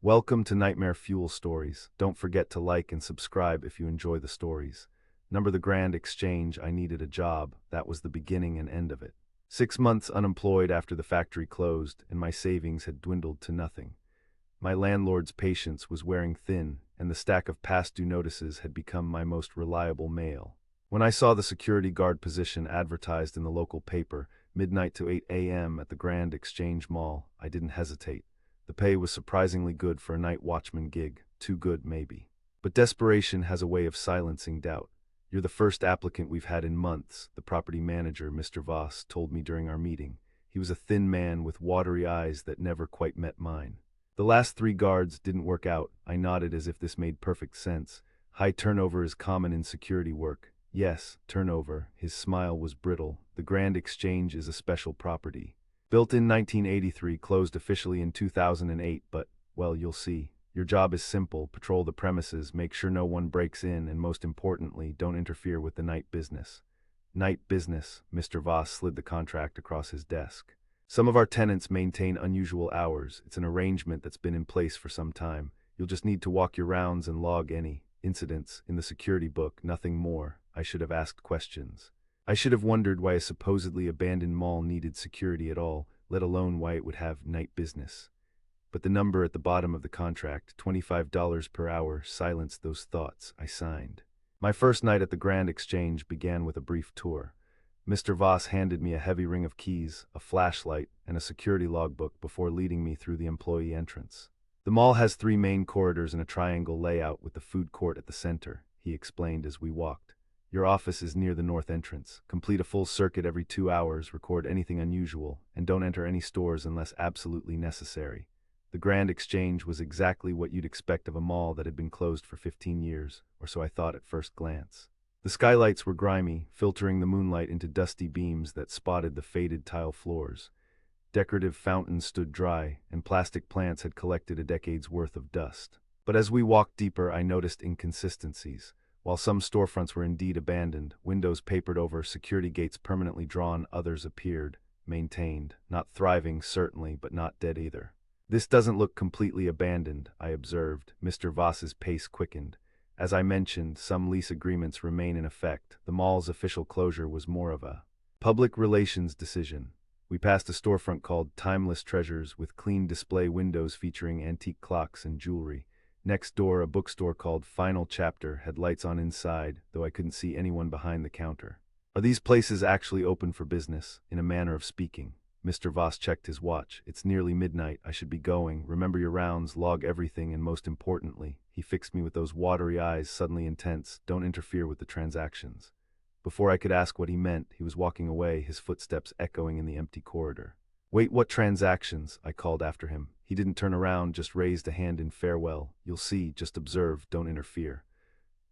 Welcome to Nightmare Fuel Stories. Don't forget to like and subscribe if you enjoy the stories. Number the Grand Exchange, I needed a job. That was the beginning and end of it. 6 months unemployed after the factory closed, and my savings had dwindled to nothing. My landlord's patience was wearing thin, and the stack of past due notices had become my most reliable mail. When I saw the security guard position advertised in the local paper, midnight to 8 a.m. at the Grand Exchange Mall, I didn't hesitate. The pay was surprisingly good for a night watchman gig, too good maybe. But desperation has a way of silencing doubt. You're the first applicant we've had in months, the property manager, Mr. Voss, told me during our meeting. He was a thin man with watery eyes that never quite met mine. The last 3 guards didn't work out. I nodded as if this made perfect sense. High turnover is common in security work. Yes, turnover. His smile was brittle. The Grand Exchange is a special property. Built in 1983, closed officially in 2008, but, well, you'll see. Your job is simple: patrol the premises, make sure no one breaks in, and most importantly, don't interfere with the night business. Night business, Mr. Voss slid the contract across his desk. Some of our tenants maintain unusual hours. It's an arrangement that's been in place for some time. You'll just need to walk your rounds and log any incidents in the security book, nothing more. I should have asked questions. I should have wondered why a supposedly abandoned mall needed security at all, let alone why it would have night business. But the number at the bottom of the contract, $25 per hour, silenced those thoughts. I signed. My first night at the Grand Exchange began with a brief tour. Mr. Voss handed me a heavy ring of keys, a flashlight, and a security logbook before leading me through the employee entrance. The mall has 3 main corridors and a triangle layout with the food court at the center, he explained as we walked. Your office is near the north entrance. Complete a full circuit every 2 hours, record anything unusual, and don't enter any stores unless absolutely necessary. The Grand Exchange was exactly what you'd expect of a mall that had been closed for 15 years, or so I thought at first glance. The skylights were grimy, filtering the moonlight into dusty beams that spotted the faded tile floors. Decorative fountains stood dry, and plastic plants had collected a decade's worth of dust. But as we walked deeper, I noticed inconsistencies. While some storefronts were indeed abandoned, windows papered over, security gates permanently drawn, others appeared, maintained, not thriving certainly, but not dead either. This doesn't look completely abandoned, I observed. Mr. Voss's pace quickened. As I mentioned, some lease agreements remain in effect. The mall's official closure was more of a public relations decision. We passed a storefront called Timeless Treasures with clean display windows featuring antique clocks and jewelry. Next door, a bookstore called Final Chapter had lights on inside, though I couldn't see anyone behind the counter. Are these places actually open for business, in a manner of speaking? Mr. Voss checked his watch. It's nearly midnight. I should be going. Remember your rounds, log everything, and most importantly, he fixed me with those watery eyes, suddenly intense. Don't interfere with the transactions. Before I could ask what he meant, he was walking away, his footsteps echoing in the empty corridor. Wait, what transactions? I called after him. He didn't turn around, just raised a hand in farewell. You'll see, just observe, don't interfere.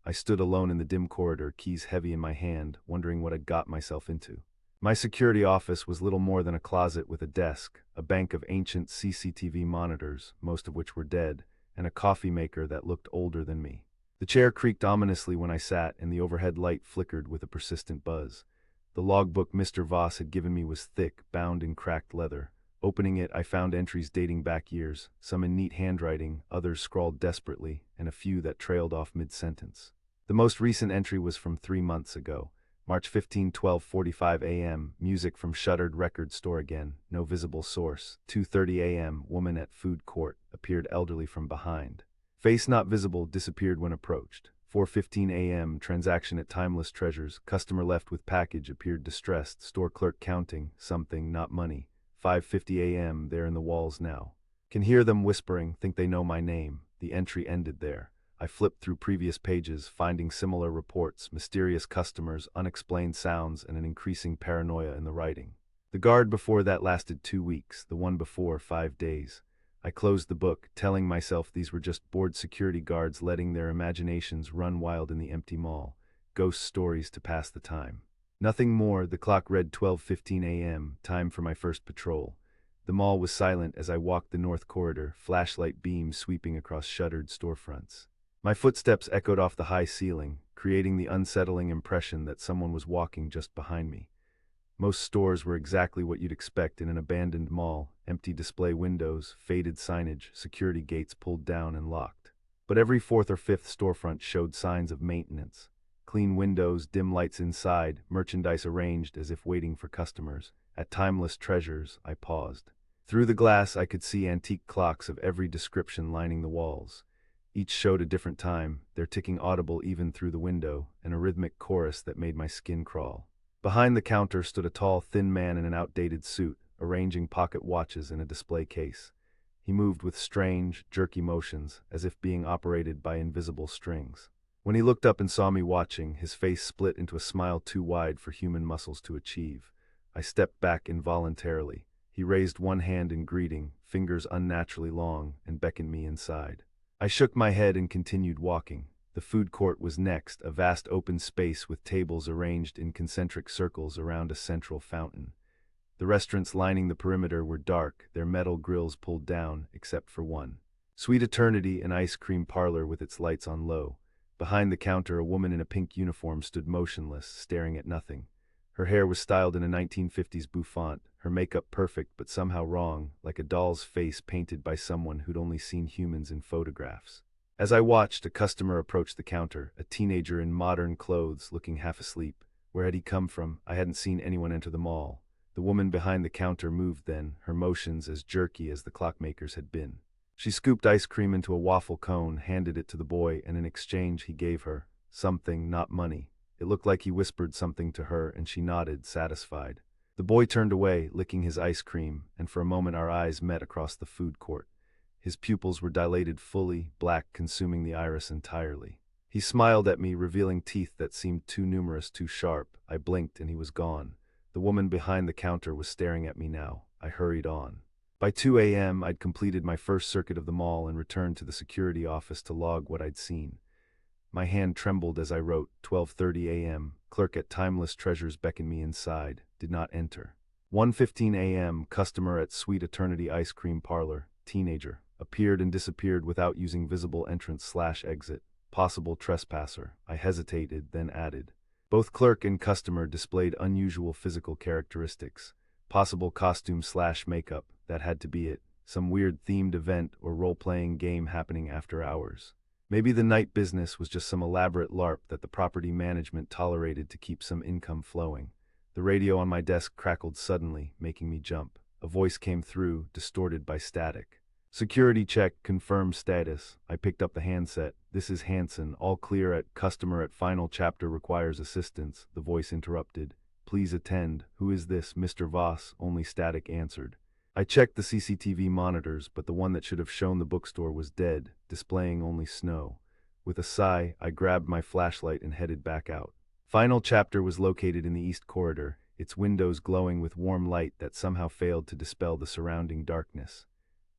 I stood alone in the dim corridor, keys heavy in my hand, wondering what I'd got myself into. My security office was little more than a closet with a desk, a bank of ancient CCTV monitors, most of which were dead, and a coffee maker that looked older than me. The chair creaked ominously when I sat, and the overhead light flickered with a persistent buzz. The logbook Mr. Voss had given me was thick, bound in cracked leather. Opening it, I found entries dating back years, some in neat handwriting, others scrawled desperately, and a few that trailed off mid-sentence. The most recent entry was from 3 months ago. March 15, 12:45 a.m., music from shuttered record store again, no visible source. 2:30 a.m., woman at food court, appeared elderly from behind. Face not visible, disappeared when approached. 4:15 a.m., transaction at Timeless Treasures, customer left with package, appeared distressed, store clerk counting, something, not money. 5:50 a.m., they're in the walls now. Can hear them whispering, think they know my name. The entry ended there. I flipped through previous pages, finding similar reports, mysterious customers, unexplained sounds, and an increasing paranoia in the writing. The guard before that lasted 2 weeks, the one before 5 days. I closed the book, telling myself these were just bored security guards letting their imaginations run wild in the empty mall. Ghost stories to pass the time. Nothing more. The clock read 12:15 a.m., time for my first patrol. The mall was silent as I walked the north corridor, flashlight beams sweeping across shuttered storefronts. My footsteps echoed off the high ceiling, creating the unsettling impression that someone was walking just behind me. Most stores were exactly what you'd expect in an abandoned mall, empty display windows, faded signage, security gates pulled down and locked. But every fourth or fifth storefront showed signs of maintenance. Clean windows, dim lights inside, merchandise arranged as if waiting for customers. At Timeless Treasures, I paused. Through the glass, I could see antique clocks of every description lining the walls. Each showed a different time, their ticking audible even through the window, and a rhythmic chorus that made my skin crawl. Behind the counter stood a tall, thin man in an outdated suit, arranging pocket watches in a display case. He moved with strange, jerky motions, as if being operated by invisible strings. When he looked up and saw me watching, his face split into a smile too wide for human muscles to achieve. I stepped back involuntarily. He raised one hand in greeting, fingers unnaturally long, and beckoned me inside. I shook my head and continued walking. The food court was next, a vast open space with tables arranged in concentric circles around a central fountain. The restaurants lining the perimeter were dark, their metal grills pulled down, except for one. Sweet Eternity, an ice cream parlor with its lights on low. Behind the counter, a woman in a pink uniform stood motionless, staring at nothing. Her hair was styled in a 1950s bouffant, her makeup perfect but somehow wrong, like a doll's face painted by someone who'd only seen humans in photographs. As I watched, a customer approached the counter, a teenager in modern clothes, looking half asleep. Where had he come from? I hadn't seen anyone enter the mall. The woman behind the counter moved then, her motions as jerky as the clockmaker's had been. She scooped ice cream into a waffle cone, handed it to the boy, and in exchange he gave her something, not money. It looked like he whispered something to her, and she nodded, satisfied. The boy turned away, licking his ice cream, and for a moment our eyes met across the food court. His pupils were dilated fully, black, consuming the iris entirely. He smiled at me, revealing teeth that seemed too numerous, too sharp. I blinked and he was gone. The woman behind the counter was staring at me now. I hurried on. By 2 a.m., I'd completed my first circuit of the mall and returned to the security office to log what I'd seen. My hand trembled as I wrote, 12:30 a.m., clerk at Timeless Treasures beckoned me inside, did not enter. 1:15 a.m., customer at Sweet Eternity ice cream parlor, teenager, appeared and disappeared without using visible entrance/exit, possible trespasser. I hesitated, then added. Both clerk and customer displayed unusual physical characteristics, possible costume/makeup, that had to be it, some weird themed event or role-playing game happening after hours. Maybe the night business was just some elaborate LARP that the property management tolerated to keep some income flowing. The radio on my desk crackled suddenly, making me jump. A voice came through, distorted by static. Security check, confirm status. I picked up the handset. This is Hanson, all clear at customer at final chapter requires assistance. The voice interrupted. Please attend. Who is this, Mr. Voss? Only static answered. I checked the CCTV monitors, but the one that should have shown the bookstore was dead, displaying only snow. With a sigh, I grabbed my flashlight and headed back out. Final chapter was located in the east corridor, its windows glowing with warm light that somehow failed to dispel the surrounding darkness.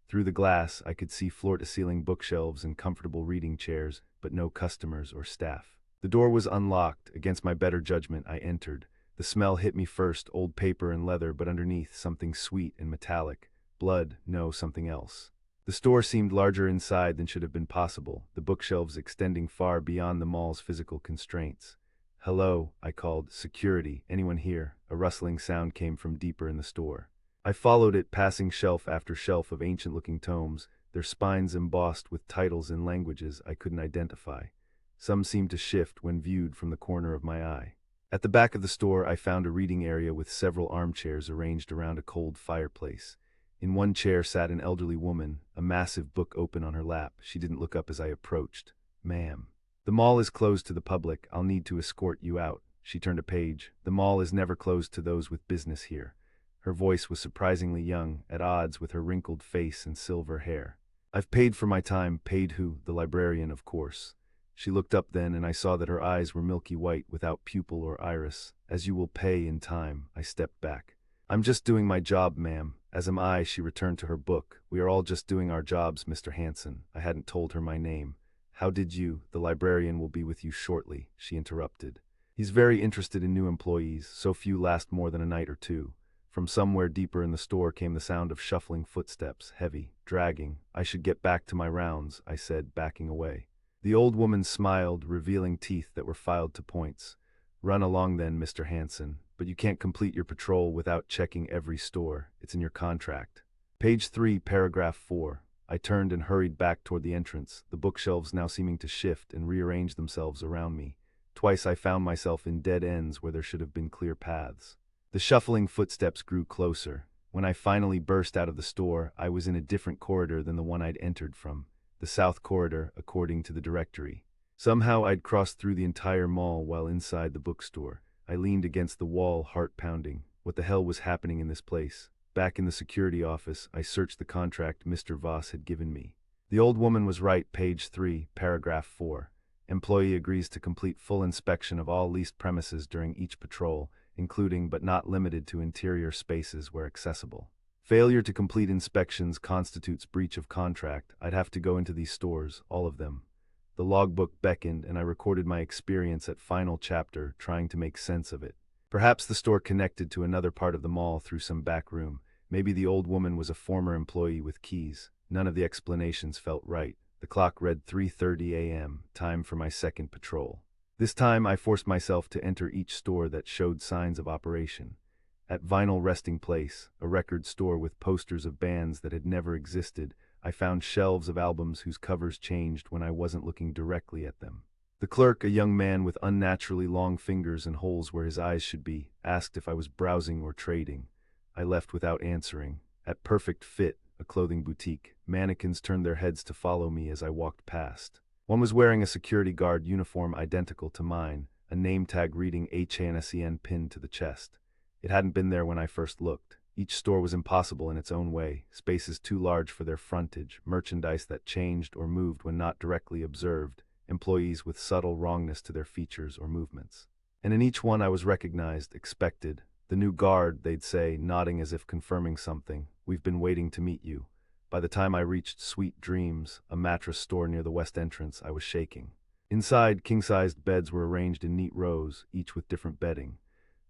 Through the glass, I could see floor-to-ceiling bookshelves and comfortable reading chairs, but no customers or staff. The door was unlocked. Against my better judgment, I entered. The smell hit me first, old paper and leather, but underneath, something sweet and metallic. Blood, no, something else. The store seemed larger inside than should have been possible, the bookshelves extending far beyond the mall's physical constraints. Hello, I called. Security, anyone here? A rustling sound came from deeper in the store. I followed it, passing shelf after shelf of ancient-looking tomes, their spines embossed with titles in languages I couldn't identify. Some seemed to shift when viewed from the corner of my eye. At the back of the store, I found a reading area with several armchairs arranged around a cold fireplace. In one chair sat an elderly woman, a massive book open on her lap. She didn't look up as I approached. Ma'am. The mall is closed to the public. I'll need to escort you out. She turned a page. The mall is never closed to those with business here. Her voice was surprisingly young, at odds with her wrinkled face and silver hair. I've paid for my time. Paid who? The librarian, of course. She looked up then, and I saw that her eyes were milky white without pupil or iris. As you will pay in time. I stepped back. I'm just doing my job, ma'am. As am I. She returned to her book. We are all just doing our jobs, Mr. Hanson. I hadn't told her my name. How did you? The librarian will be with you shortly, she interrupted. He's very interested in new employees, so few last more than a night or two. From somewhere deeper in the store came the sound of shuffling footsteps, heavy, dragging. I should get back to my rounds, I said, backing away. The old woman smiled, revealing teeth that were filed to points. Run along then, Mr. Hanson, but you can't complete your patrol without checking every store. It's in your contract. Page 3, paragraph 4. I turned and hurried back toward the entrance, the bookshelves now seeming to shift and rearrange themselves around me. Twice I found myself in dead ends where there should have been clear paths. The shuffling footsteps grew closer. When I finally burst out of the store, I was in a different corridor than the one I'd entered from. The south corridor, according to the directory. Somehow I'd crossed through the entire mall while inside the bookstore. I leaned against the wall, heart pounding. What the hell was happening in this place? Back in the security office, I searched the contract Mr. Voss had given me. The old woman was right, page 3, paragraph 4. Employee agrees to complete full inspection of all leased premises during each patrol, including but not limited to interior spaces where accessible. Failure to complete inspections constitutes breach of contract. I'd have to go into these stores, all of them. The logbook beckoned, and I recorded my experience at final chapter, trying to make sense of it. Perhaps the store connected to another part of the mall through some back room. Maybe the old woman was a former employee with keys. None of the explanations felt right. The clock read 3:30 a.m., time for my second patrol. This time I forced myself to enter each store that showed signs of operation. At Vinyl Resting Place, a record store with posters of bands that had never existed, I found shelves of albums whose covers changed when I wasn't looking directly at them. The clerk, a young man with unnaturally long fingers and holes where his eyes should be, asked if I was browsing or trading. I left without answering. At Perfect Fit, a clothing boutique, mannequins turned their heads to follow me as I walked past. One was wearing a security guard uniform identical to mine, a name tag reading HNSEN pinned to the chest. It hadn't been there when I first looked. Each store was impossible in its own way, spaces too large for their frontage, merchandise that changed or moved when not directly observed, employees with subtle wrongness to their features or movements. And in each one I was recognized, expected. The new guard, they'd say, nodding as if confirming something. We've been waiting to meet you. By the time I reached Sweet Dreams, a mattress store near the west entrance, I was shaking. Inside, king-sized beds were arranged in neat rows, each with different bedding.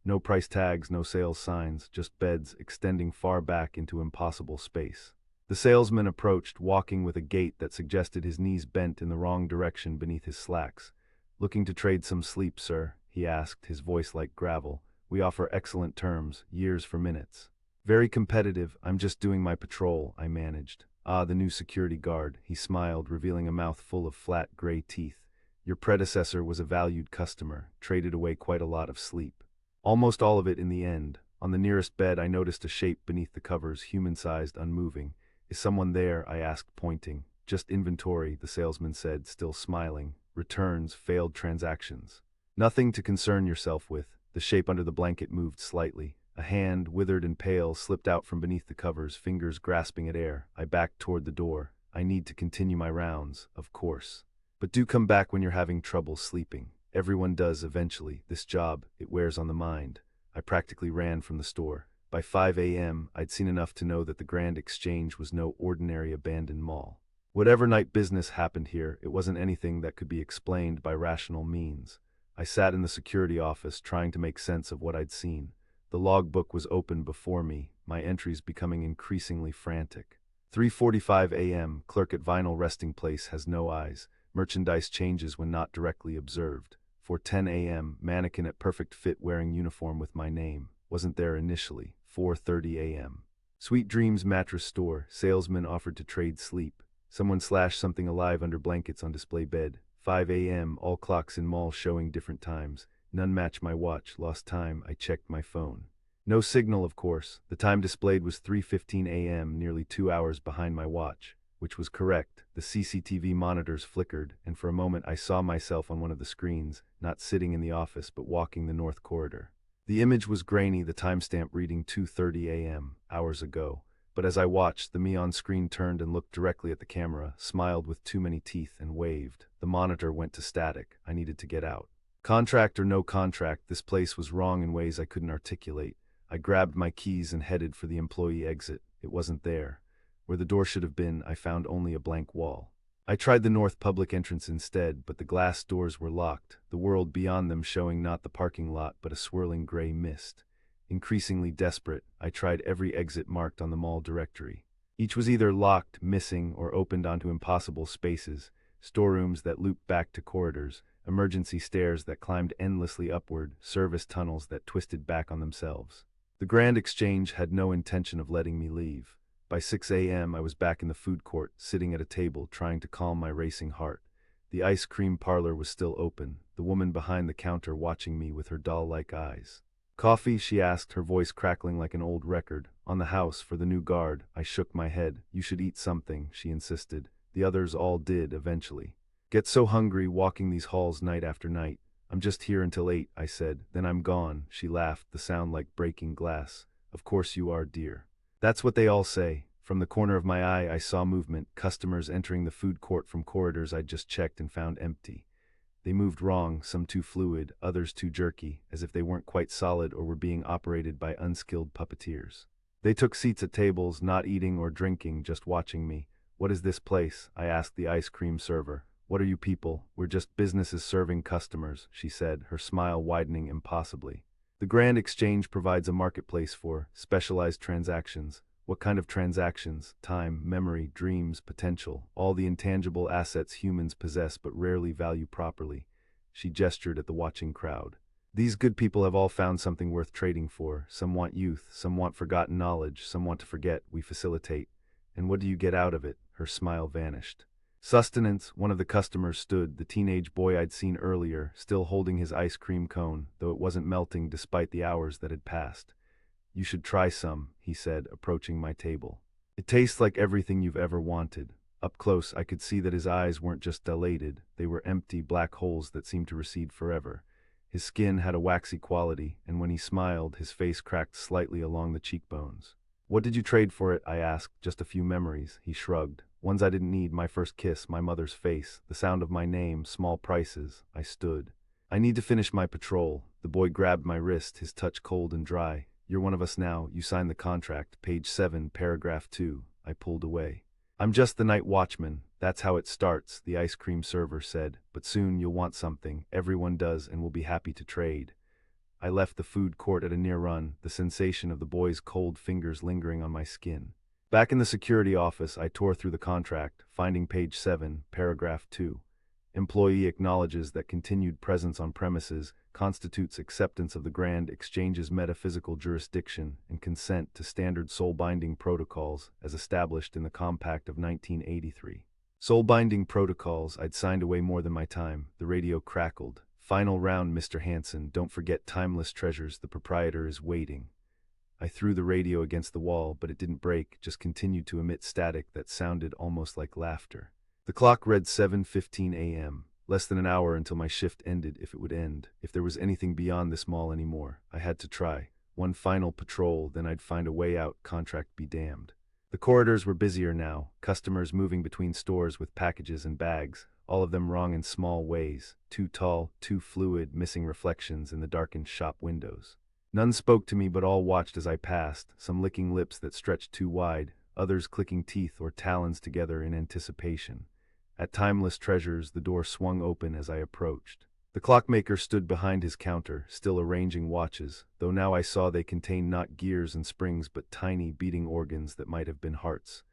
No price tags, no sales signs, just beds extending far back into impossible space. The salesman approached, walking with a gait that suggested his knees bent in the wrong direction beneath his slacks. "Looking to trade some sleep, sir?" he asked, his voice like gravel. "We offer excellent terms, years for minutes." "Very competitive. I'm just doing my patrol," I managed. "Ah, the new security guard," he smiled, revealing a mouth full of flat gray teeth. "Your predecessor was a valued customer, traded away quite a lot of sleep. Almost all of it in the end. On the nearest bed I noticed a shape beneath the covers, human-sized, unmoving. "Is someone there?" I asked, pointing. "Just inventory," the salesman said, still smiling. "Returns, failed transactions." "Nothing to concern yourself with." The shape under the blanket moved slightly. A hand, withered and pale, slipped out from beneath the covers, fingers grasping at air. I backed toward the door. "I need to continue my rounds, of course. But do come back when you're having trouble sleeping. Everyone does eventually. This job, it wears on the mind." I practically ran from the store. By 5 a.m., I'd seen enough to know that the Grand Exchange was no ordinary abandoned mall. Whatever night business happened here, it wasn't anything that could be explained by rational means. I sat in the security office, trying to make sense of what I'd seen. The logbook was open before me, my entries becoming increasingly frantic. 3:45 a.m., clerk at Vinyl Resting Place has no eyes. Merchandise changes when not directly observed. 4:10 a.m., mannequin at Perfect Fit wearing uniform with my name. Wasn't there initially. 4:30 a.m. Sweet Dreams mattress store, salesman offered to trade sleep. Someone slashed something alive under blankets on display bed. 5 a.m., all clocks in mall showing different times. None match my watch. Lost time. I checked my phone. No signal, of course. The time displayed was 3:15 a.m., nearly 2 hours behind my watch, which was correct. The CCTV monitors flickered, and for a moment I saw myself on one of the screens, not sitting in the office but walking the north corridor. The image was grainy, the timestamp reading 2:30 a.m., hours ago. But as I watched, the me on screen turned and looked directly at the camera, smiled with too many teeth, and waved. The monitor went to static. I needed to get out. Contract or no contract, this place was wrong in ways I couldn't articulate. I grabbed my keys and headed for the employee exit. It wasn't there. Where the door should have been, I found only a blank wall. I tried the north public entrance instead, but the glass doors were locked, the world beyond them showing not the parking lot but a swirling gray mist. Increasingly desperate, I tried every exit marked on the mall directory. Each was either locked, missing, or opened onto impossible spaces, storerooms that looped back to corridors, emergency stairs that climbed endlessly upward, service tunnels that twisted back on themselves. The Grand Exchange had no intention of letting me leave. By 6 a.m., I was back in the food court, sitting at a table, trying to calm my racing heart. The ice cream parlor was still open, the woman behind the counter watching me with her doll-like eyes. "Coffee?" she asked, her voice crackling like an old record. "On the house, for the new guard." I shook my head. "You should eat something," she insisted. The others all did, eventually. "Get so hungry walking these halls night after night." "I'm just here until 8, I said. "Then I'm gone." She laughed, the sound like breaking glass. "Of course you are, dear. That's what they all say." From the corner of my eye, I saw movement, customers entering the food court from corridors I'd just checked and found empty. They moved wrong, some too fluid, others too jerky, as if they weren't quite solid or were being operated by unskilled puppeteers. They took seats at tables, not eating or drinking, just watching me. "What is this place?" I asked the ice cream server. "What are you people?" "We're just businesses serving customers," she said, her smile widening impossibly. "The Grand Exchange provides a marketplace for specialized transactions." "What kind of transactions?" "Time, memory, dreams, potential, all the intangible assets humans possess but rarely value properly." She gestured at the watching crowd. "These good people have all found something worth trading for. Some want youth, some want forgotten knowledge, some want to forget. We facilitate." "And what do you get out of it?" Her smile vanished. "Sustenance." One of the customers stood, the teenage boy I'd seen earlier, still holding his ice cream cone, though it wasn't melting despite the hours that had passed. "You should try some," he said, approaching my table. "It tastes like everything you've ever wanted." Up close, I could see that his eyes weren't just dilated, they were empty black holes that seemed to recede forever. His skin had a waxy quality, and when he smiled, his face cracked slightly along the cheekbones. "What did you trade for it?" I asked. "Just a few memories," he shrugged. "Ones I didn't need, my first kiss, my mother's face, the sound of my name, small prices." I stood. "I need to finish my patrol." The boy grabbed my wrist, his touch cold and dry. "You're one of us now. You signed the contract. Page 7, paragraph 2. I pulled away. "I'm just the night watchman. That's how it starts," the ice cream server said. "But soon you'll want something. Everyone does, and we'll be happy to trade." I left the food court at a near run, the sensation of the boy's cold fingers lingering on my skin. Back in the security office, I tore through the contract, finding page 7, paragraph 2. Employee acknowledges that continued presence on premises constitutes acceptance of the Grand Exchange's metaphysical jurisdiction and consent to standard soul-binding protocols as established in the Compact of 1983. Soul-binding protocols. I'd signed away more than my time. The radio crackled. "Final round, Mr. Hanson. Don't forget timeless treasures. The proprietor is waiting." I threw the radio against the wall, but it didn't break, just continued to emit static that sounded almost like laughter. The clock read 7:15 a.m. Less than an hour until my shift ended, if it would end. If there was anything beyond this mall anymore, I had to try. One final patrol, then I'd find a way out, contract be damned. The corridors were busier now, customers moving between stores with packages and bags, all of them wrong in small ways, too tall, too fluid, missing reflections in the darkened shop windows. None spoke to me, but all watched as I passed, some licking lips that stretched too wide, others clicking teeth or talons together in anticipation. At Timeless Treasures, the door swung open as I approached. The clockmaker stood behind his counter, still arranging watches, though now I saw they contained not gears and springs but tiny, beating organs that might have been hearts.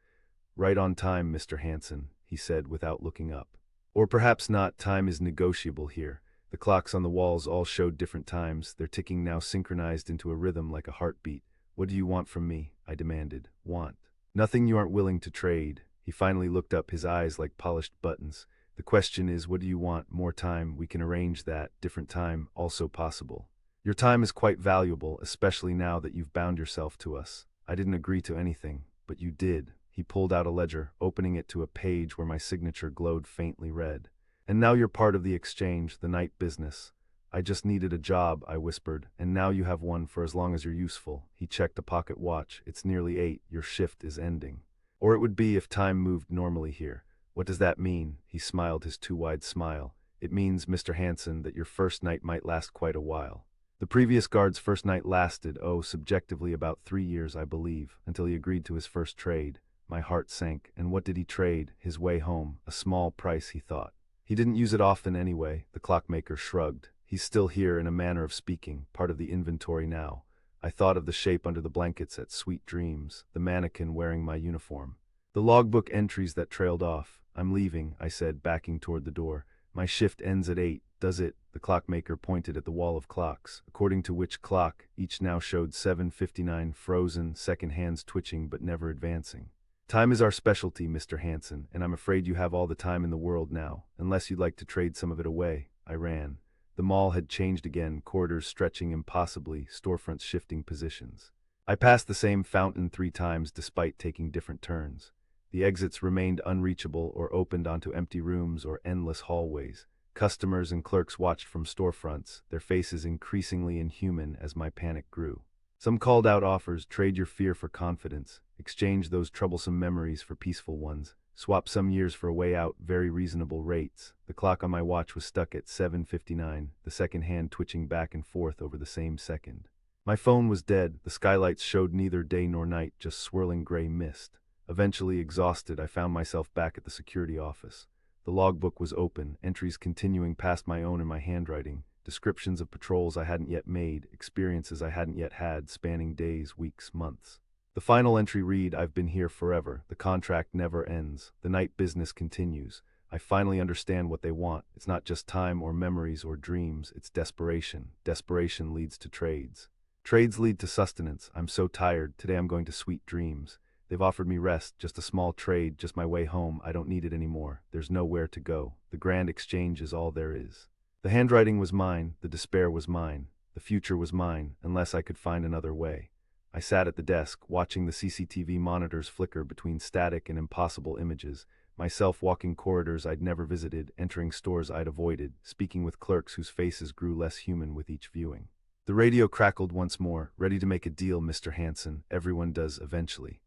"Right on time, Mr. Hanson," he said without looking up. "Or perhaps not. Time is negotiable here." The clocks on the walls all showed different times, their ticking now synchronized into a rhythm like a heartbeat. "What do you want from me?" I demanded. "Want? Nothing you aren't willing to trade." He finally looked up, his eyes like polished buttons. "The question is, what do you want? More time? We can arrange that. Different time? Also possible. Your time is quite valuable, especially now that you've bound yourself to us." I didn't agree to anything, but you did. He pulled out a ledger, opening it to a page where my signature glowed faintly red. "And now you're part of the exchange, the night business." "I just needed a job," I whispered, "and now you have one for as long as you're useful." He checked a pocket watch. "It's nearly 8. Your shift is ending. Or it would be if time moved normally here." "What does that mean?" He smiled his too wide smile. "It means, Mr. Hanson, that your first night might last quite a while." The previous guard's first night lasted, subjectively about 3 years, I believe, until he agreed to his first trade. My heart sank. And what did he trade? His way home. A small price, he thought. He didn't use it often anyway. The clockmaker shrugged. "He's still here, in a manner of speaking, part of the inventory now." I thought of the shape under the blankets at Sweet Dreams, the mannequin wearing my uniform. The logbook entries that trailed off. "I'm leaving," I said, backing toward the door. "My shift ends at 8. does it? The clockmaker pointed at the wall of clocks, according to which clock, each now showed 7:59, frozen, second hands twitching but never advancing. Time is our specialty, Mr. Hanson, and I'm afraid you have all the time in the world now, unless you'd like to trade some of it away. I ran. The mall had changed again, corridors stretching impossibly, storefronts shifting positions. I passed the same fountain 3 times despite taking different turns. The exits remained unreachable or opened onto empty rooms or endless hallways. Customers and clerks watched from storefronts, their faces increasingly inhuman as my panic grew. Some called out offers: trade your fear for confidence, exchange those troublesome memories for peaceful ones, swap some years for a way out, very reasonable rates. The clock on my watch was stuck at 7:59, the second hand twitching back and forth over the same second. My phone was dead, the skylights showed neither day nor night, just swirling gray mist. Eventually, exhausted, I found myself back at the security office. The logbook was open, entries continuing past my own in my handwriting, descriptions of patrols I hadn't yet made, experiences I hadn't yet had, spanning days, weeks, months. The final entry read: I've been here forever. The contract never ends. The night business continues. I finally understand what they want. It's not just time or memories or dreams, it's desperation. Desperation leads to trades. Trades lead to sustenance. I'm so tired. Today I'm going to Sweet Dreams. They've offered me rest, just a small trade, just my way home. I don't need it anymore. There's nowhere to go. The grand exchange is all there is. The handwriting was mine, the despair was mine, the future was mine, unless I could find another way. I sat at the desk, watching the CCTV monitors flicker between static and impossible images, myself walking corridors I'd never visited, entering stores I'd avoided, speaking with clerks whose faces grew less human with each viewing. The radio crackled once more: ready to make a deal, Mr. Hanson. Everyone does eventually.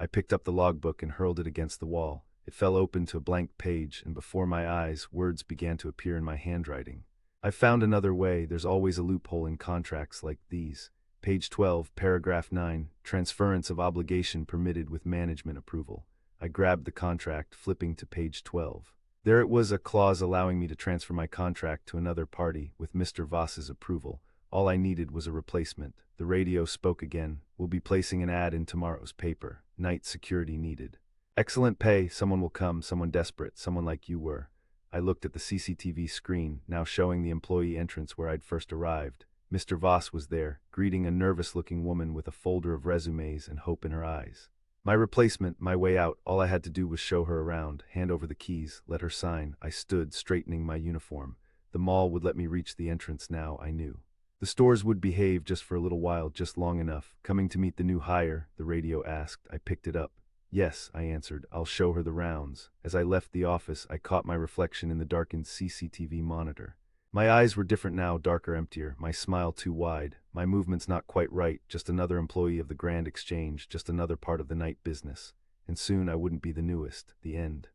I picked up the logbook and hurled it against the wall. It fell open to a blank page, and before my eyes, words began to appear in my handwriting. I found another way. There's always a loophole in contracts like these. Page 12, paragraph 9, transference of obligation permitted with management approval. I grabbed the contract, flipping to page 12. There it was, a clause allowing me to transfer my contract to another party with Mr. Voss's approval. All I needed was a replacement. The radio spoke again: we'll be placing an ad in tomorrow's paper. Night security needed. Excellent pay, someone will come, someone desperate, someone like you were. I looked at the CCTV screen, now showing the employee entrance where I'd first arrived. Mr. Voss was there, greeting a nervous-looking woman with a folder of resumes and hope in her eyes. My replacement, my way out. All I had to do was show her around, hand over the keys, let her sign. I stood, straightening my uniform. The mall would let me reach the entrance now, I knew. The stores would behave just for a little while, just long enough. Coming to meet the new hire, the radio asked. I picked it up. Yes, I answered. I'll show her the rounds. As I left the office, I caught my reflection in the darkened CCTV monitor. My eyes were different now, darker, emptier, my smile too wide, my movements not quite right, just another employee of the Grand Exchange, just another part of the night business. And soon I wouldn't be the newest. The end.